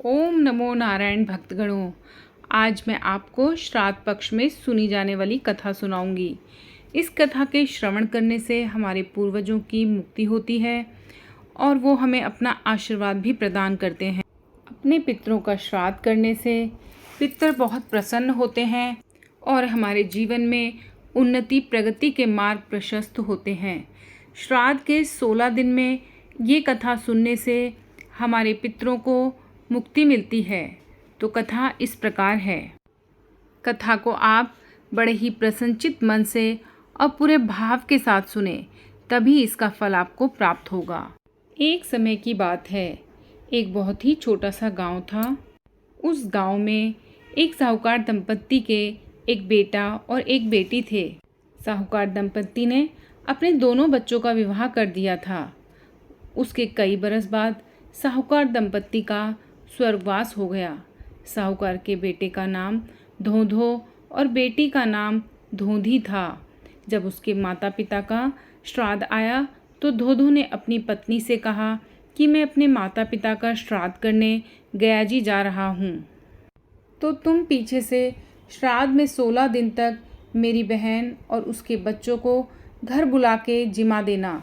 ओम नमो नारायण भक्तगणों। आज मैं आपको श्राद्ध पक्ष में सुनी जाने वाली कथा सुनाऊंगी। इस कथा के श्रवण करने से हमारे पूर्वजों की मुक्ति होती है और वो हमें अपना आशीर्वाद भी प्रदान करते हैं। अपने पितरों का श्राद्ध करने से पितर बहुत प्रसन्न होते हैं और हमारे जीवन में उन्नति प्रगति के मार्ग प्रशस्त होते हैं। श्राद्ध के 16 दिन में ये कथा सुनने से हमारे पितरों को मुक्ति मिलती है। तो कथा इस प्रकार है। कथा को आप बड़े ही प्रसन्नचित मन से और पूरे भाव के साथ सुने, तभी इसका फल आपको प्राप्त होगा। एक समय की बात है। एक बहुत ही छोटा सा गांव था। उस गांव में एक साहूकार दंपत्ति के एक बेटा और एक बेटी थे। साहूकार दंपत्ति ने अपने दोनों बच्चों का विवाह कर दिया था। उसके कई बरस बाद साहूकार दंपत्ति का स्वर्गवास हो गया। साहूकार के बेटे का नाम धोंधो और बेटी का नाम धोंधी था। जब उसके माता पिता का श्राद्ध आया तो धोधो ने अपनी पत्नी से कहा कि मैं अपने माता पिता का श्राद्ध करने गयाजी जा रहा हूँ, तो तुम पीछे से श्राद्ध में 16 दिन तक मेरी बहन और उसके बच्चों को घर बुला के जिमा देना।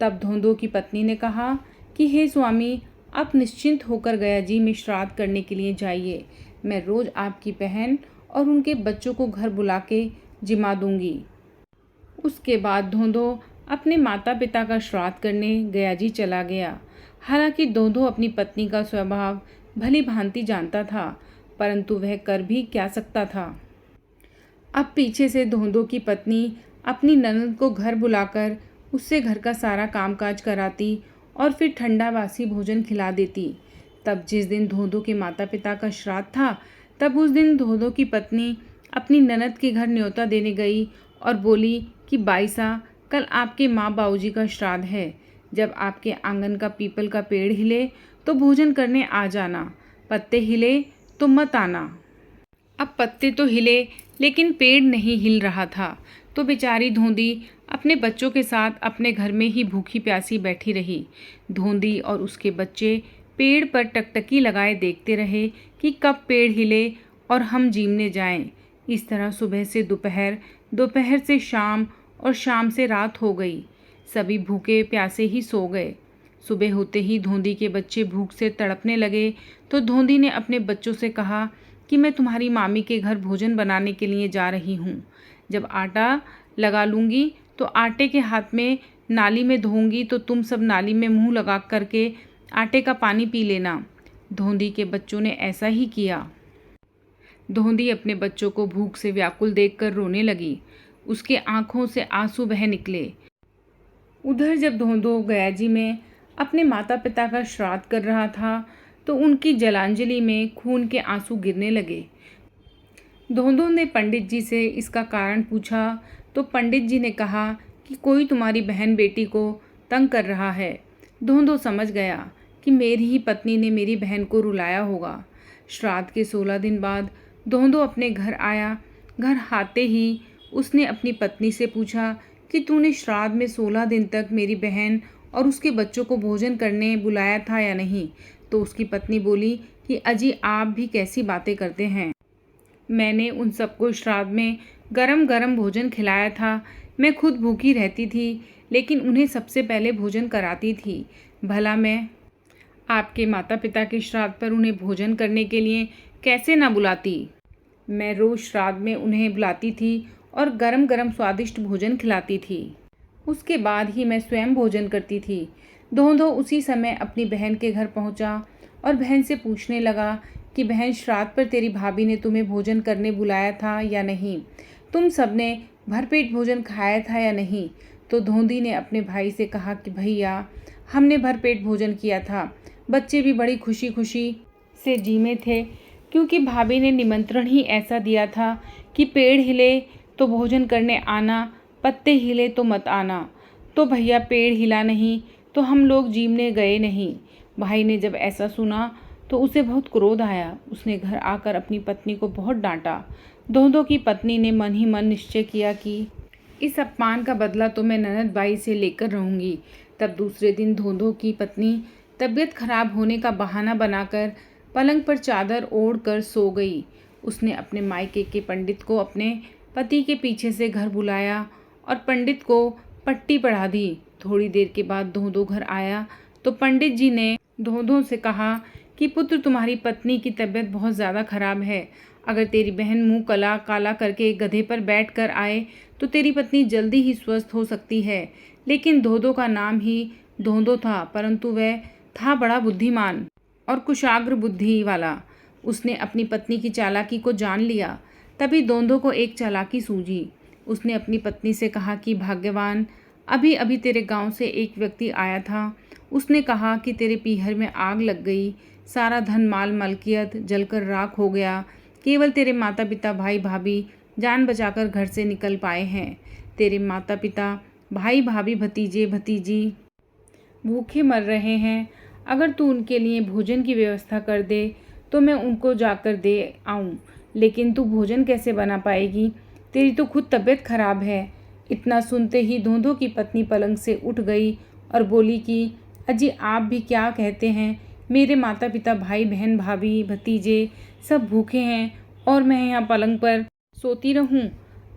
तब धोंधो की पत्नी ने कहा कि हे स्वामी, आप निश्चिंत होकर गयाजी में श्राद्ध करने के लिए जाइए। मैं रोज़ आपकी बहन और उनके बच्चों को घर बुला के जिमा दूंगी। उसके बाद धोंधो अपने माता पिता का श्राद्ध करने गयाजी चला गया। हालांकि धोंधो अपनी पत्नी का स्वभाव भली भांति जानता था, परंतु वह कर भी क्या सकता था। अब पीछे से धोंधो की पत्नी अपनी ननद को घर बुलाकर उससे घर का सारा कामकाज कराती और फिर ठंडा बासी भोजन खिला देती। तब जिस दिन धोंधो के माता पिता का श्राद्ध था, तब उस दिन धोंधो की पत्नी अपनी ननद के घर न्योता देने गई और बोली कि बाईसा, कल आपके माँ बाबूजी का श्राद्ध है। जब आपके आंगन का पीपल का पेड़ हिले तो भोजन करने आ जाना, पत्ते हिले तो मत आना। अब पत्ते तो हिले लेकिन पेड़ नहीं हिल रहा था, तो बेचारी धोंधी अपने बच्चों के साथ अपने घर में ही भूखी प्यासी बैठी रही। धोंधी और उसके बच्चे पेड़ पर टकटकी लगाए देखते रहे कि कब पेड़ हिले और हम जीमने जाएं। इस तरह सुबह से दोपहर, दोपहर से शाम और शाम से रात हो गई। सभी भूखे प्यासे ही सो गए। सुबह होते ही धोंधी के बच्चे भूख से तड़पने लगे, तो धोंधी ने अपने बच्चों से कहा कि मैं तुम्हारी मामी के घर भोजन बनाने के लिए जा रही हूँ। जब आटा लगा लूँगी तो आटे के हाथ में नाली में धोऊंगी, तो तुम सब नाली में मुंह लगा करके आटे का पानी पी लेना। धोंधी के बच्चों ने ऐसा ही किया। धोंधी अपने बच्चों को भूख से व्याकुल देखकर रोने लगी। उसके आंखों से आंसू बह निकले। उधर जब धोंधो गयाजी में अपने माता पिता का श्राद्ध कर रहा था, तो उनकी जलांजलि में खून के आंसू गिरने लगे। धोंधो ने पंडित जी से इसका कारण पूछा, तो पंडित जी ने कहा कि कोई तुम्हारी बहन बेटी को तंग कर रहा है। धोंधो समझ गया कि मेरी ही पत्नी ने मेरी बहन को रुलाया होगा। श्राद्ध के 16 दिन बाद धोंधो अपने घर आया। घर आते ही उसने अपनी पत्नी से पूछा कि तूने श्राद्ध में 16 दिन तक मेरी बहन और उसके बच्चों को भोजन करने बुलाया था या नहीं। तो उसकी पत्नी बोली कि अजी, आप भी कैसी बातें करते हैं। मैंने उन सबको श्राद्ध में गरम गरम भोजन खिलाया था। मैं खुद भूखी रहती थी, लेकिन उन्हें सबसे पहले भोजन कराती थी। भला मैं आपके माता पिता के श्राद्ध पर उन्हें भोजन करने के लिए कैसे ना बुलाती। मैं रोज़ श्राद्ध में उन्हें बुलाती थी और गरम गरम स्वादिष्ट भोजन खिलाती थी। उसके बाद ही मैं स्वयं भोजन करती थी। धोंधो उसी समय अपनी बहन के घर पहुंचा और बहन से पूछने लगा कि बहन, श्राद्ध पर तेरी भाभी ने तुम्हें भोजन करने बुलाया था या नहीं। तुम सबने भरपेट भोजन खाया था या नहीं। तो धोंधी ने अपने भाई से कहा कि भैया, हमने भरपेट भोजन किया था। बच्चे भी बड़ी खुशी खुशी से जीमे थे, क्योंकि भाभी ने निमंत्रण ही ऐसा दिया था कि पेड़ हिले तो भोजन करने आना, पत्ते हिले तो मत आना। तो भैया पेड़ हिला नहीं तो हम लोग जीमने गए नहीं। भाई ने जब ऐसा सुना तो उसे बहुत क्रोध आया। उसने घर आकर अपनी पत्नी को बहुत डांटा। धोंधो की पत्नी ने मन ही मन निश्चय किया कि इस अपमान का बदला तो मैं ननद बाई से लेकर रहूँगी। तब दूसरे दिन धोंधो की पत्नी तबीयत खराब होने का बहाना बनाकर पलंग पर चादर ओढ़ कर सो गई। उसने अपने मायके के पंडित को अपने पति के पीछे से घर बुलाया और पंडित को पट्टी पढ़ा दी। थोड़ी देर के बाद धोंधो घर आया तो पंडित जी ने धोंधो से कहा कि पुत्र, तुम्हारी पत्नी की तबीयत बहुत ज़्यादा खराब है। अगर तेरी बहन मुंह काला करके गधे पर बैठ कर आए तो तेरी पत्नी जल्दी ही स्वस्थ हो सकती है। लेकिन धोंधो का नाम ही धोंधो था, परंतु वह था बड़ा बुद्धिमान और कुशाग्र बुद्धि वाला। उसने अपनी पत्नी की चालाकी को जान लिया। तभी धोंधो को एक चालाकी सूझी। उसने अपनी पत्नी से कहा कि भाग्यवान, अभी अभी तेरे गांव से एक व्यक्ति आया था। उसने कहा कि तेरे पीहर में आग लग गई, सारा धन माल मलकियत जलकर राख हो गया। केवल तेरे माता पिता भाई भाभी जान बचाकर घर से निकल पाए हैं। तेरे माता पिता भाई भाभी भतीजे भतीजी भूखे मर रहे हैं। अगर तू उनके लिए भोजन की व्यवस्था कर दे तो मैं उनको जाकर दे आऊं। लेकिन तू भोजन कैसे बना पाएगी? तेरी तो खुद तबीयत खराब है। इतना सुनते ही धोंधो की पत्नी पलंग से उठ गई और बोली कि अजी, आप भी क्या कहते हैं? मेरे माता पिता भाई बहन भाभी भतीजे सब भूखे हैं और मैं यहाँ पलंग पर सोती रहूँ?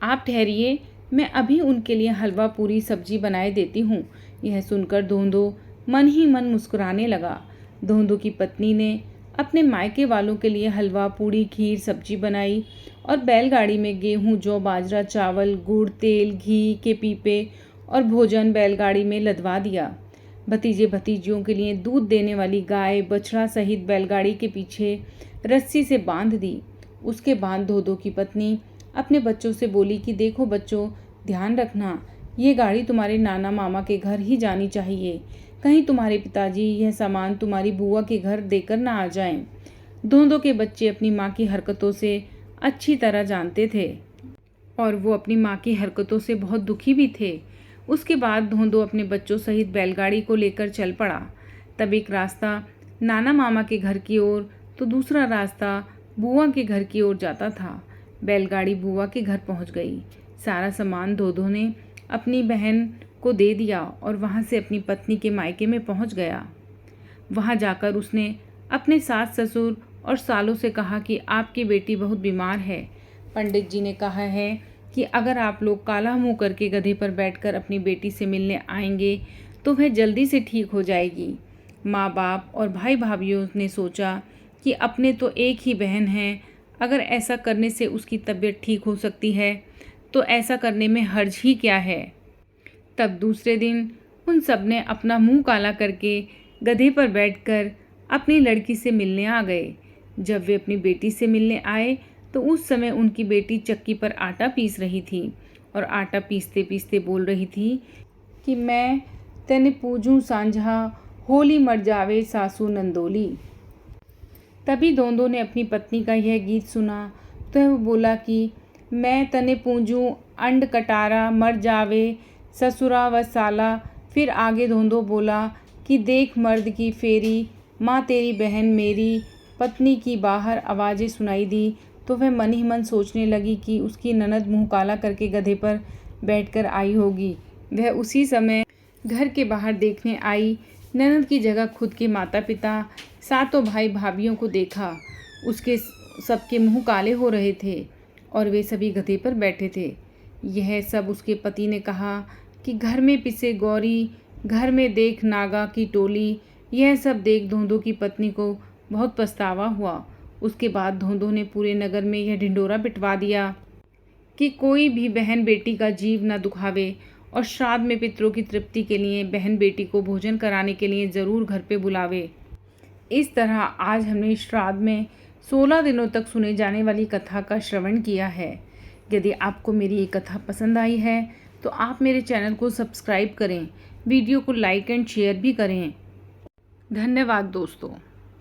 आप ठहरिए, मैं अभी उनके लिए हलवा पूरी सब्जी बनाए देती हूँ। यह सुनकर धोंधो मन ही मन मुस्कुराने लगा। धोंधो की पत्नी ने अपने मायके वालों के लिए हलवा पूड़ी खीर सब्जी बनाई और बैलगाड़ी में गेहूँ जौ बाजरा चावल गुड़ तेल घी के पीपे और भोजन बैलगाड़ी में लदवा दिया। भतीजे भतीजियों के लिए दूध देने वाली गाय बछड़ा सहित बैलगाड़ी के पीछे रस्सी से बांध दी। उसके बाद धोंधो की पत्नी अपने बच्चों से बोली कि देखो बच्चों, ध्यान रखना, ये गाड़ी तुम्हारे नाना मामा के घर ही जानी चाहिए। कहीं तुम्हारे पिताजी यह सामान तुम्हारी बुआ के घर देकर ना आ जाएं। धोंधो के बच्चे अपनी माँ की हरकतों से अच्छी तरह जानते थे और वो अपनी माँ की हरकतों से बहुत दुखी भी थे। उसके बाद धोंधो अपने बच्चों सहित बैलगाड़ी को लेकर चल पड़ा। तब एक रास्ता नाना मामा के घर की ओर तो दूसरा रास्ता बुआ के घर की ओर जाता था। बैलगाड़ी बुआ के घर पहुंच गई। सारा सामान धोंधो ने अपनी बहन को दे दिया और वहां से अपनी पत्नी के मायके में पहुंच गया। वहां जाकर उसने अपने सास ससुर और सालों से कहा कि आपकी बेटी बहुत बीमार है। पंडित जी ने कहा है कि अगर आप लोग काला मुंह करके गधे पर बैठकर अपनी बेटी से मिलने आएंगे तो वह जल्दी से ठीक हो जाएगी। माँ बाप और भाई भाभीयों ने सोचा कि अपने तो एक ही बहन है, अगर ऐसा करने से उसकी तबीयत ठीक हो सकती है तो ऐसा करने में हर्ज ही क्या है। तब दूसरे दिन उन सब ने अपना मुंह काला करके गधे पर बैठकर अपनी लड़की से मिलने आ गए। जब वे अपनी बेटी से मिलने आए तो उस समय उनकी बेटी चक्की पर आटा पीस रही थी और आटा पीसते पीसते बोल रही थी कि मैं तने पूजूं सांझा होली मर जावे सासू नंदोली। तभी धोंधो ने अपनी पत्नी का यह गीत सुना तो वह बोला कि मैं तने पूजूं अंड कटारा मर जावे ससुरा व साला। फिर आगे धोंधो बोला कि देख मर्द की फेरी, माँ तेरी बहन मेरी। पत्नी की बाहर आवाज़ें सुनाई दी तो वह मन ही मन सोचने लगी कि उसकी ननद मुंह काला करके गधे पर बैठकर आई होगी। वह उसी समय घर के बाहर देखने आई। ननद की जगह खुद के माता पिता सातों भाई भाभीयों को देखा। उसके सबके मुंह काले हो रहे थे और वे सभी गधे पर बैठे थे। यह सब उसके पति ने कहा कि घर में पिसे गौरी, घर में देख नागा की टोली। यह सब देख धोंधो की पत्नी को बहुत पछतावा हुआ। उसके बाद धोंधो ने पूरे नगर में यह ढिंढोरा पिटवा दिया कि कोई भी बहन बेटी का जीव न दुखावे और श्राद्ध में पितरों की तृप्ति के लिए बहन बेटी को भोजन कराने के लिए ज़रूर घर पे बुलावे। इस तरह आज हमने श्राद्ध में 16 दिनों तक सुने जाने वाली कथा का श्रवण किया है। यदि आपको मेरी ये कथा पसंद आई है तो आप मेरे चैनल को सब्सक्राइब करें, वीडियो को लाइक एंड शेयर भी करें। धन्यवाद दोस्तों।